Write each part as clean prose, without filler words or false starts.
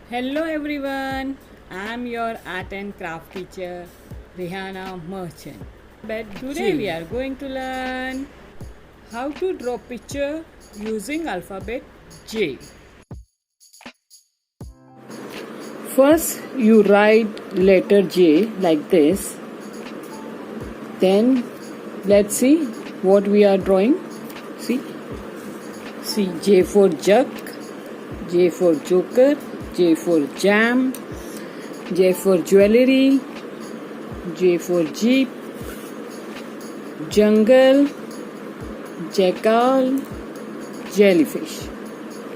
Hello everyone, I am your art and craft teacher Rihanna Merchant. But today we are going to learn how to draw picture using alphabet J. First you write letter J like this. Then let's see what we are drawing. See? See J for jug, J for joker, J for jam, J for jewelry, J for jeep, jungle, jackal, jellyfish.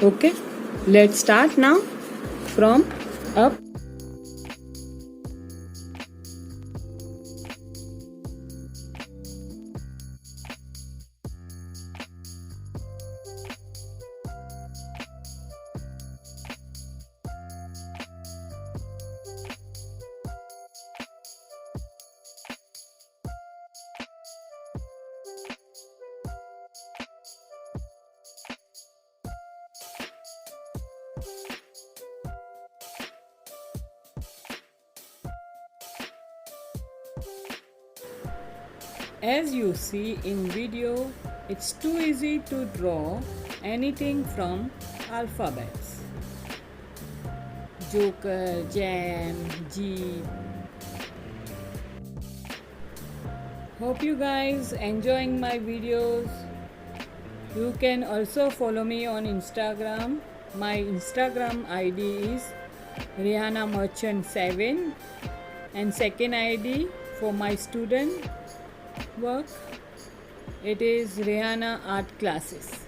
Okay, let's start now from up. As you see in video, it's too easy to draw anything from alphabets. Joker, jam, jeep. Hope you guys enjoying my videos. You can also follow me on Instagram. My Instagram ID is Rihanna Merchant 7 and second ID for my student work, it is Rihanna Art Classes.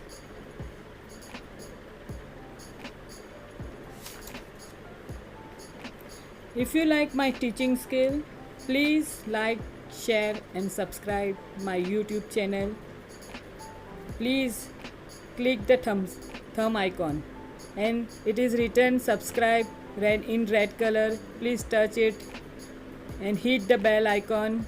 If you like my teaching skill, please like, share and subscribe my YouTube channel. Please click the thumb icon and it is written subscribe in red color. Please touch it and hit the bell icon.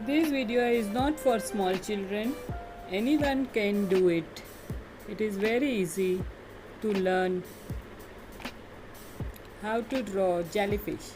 This video is not for small children. Anyone can do it. It is very easy to learn how to draw jellyfish.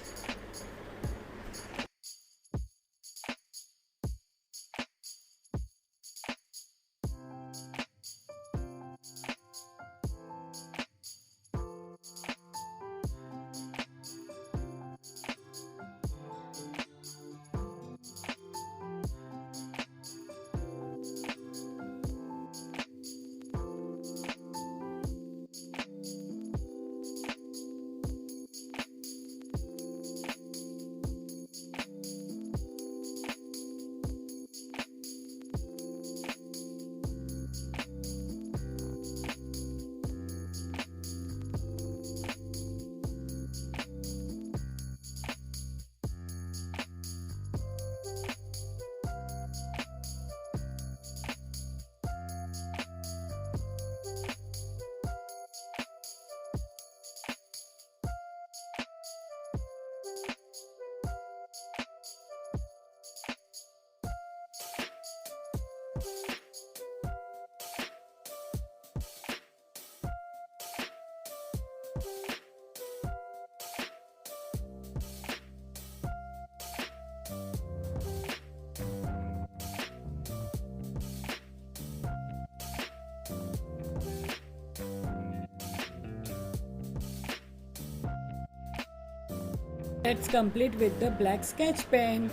Let's complete with the black sketch pen.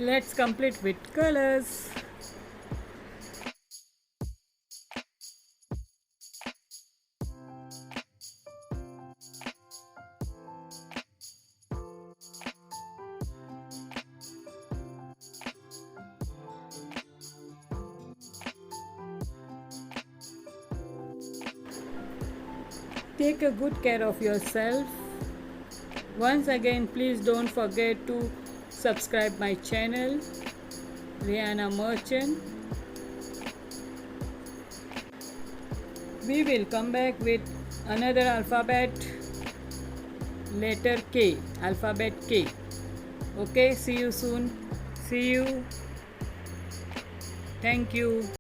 Let's complete with colors. Take a good care of yourself. Once again, please don't forget to subscribe my channel, Rihanna Merchant. We will come back with another alphabet, letter K, alphabet K. Okay, see you soon. See you. Thank you.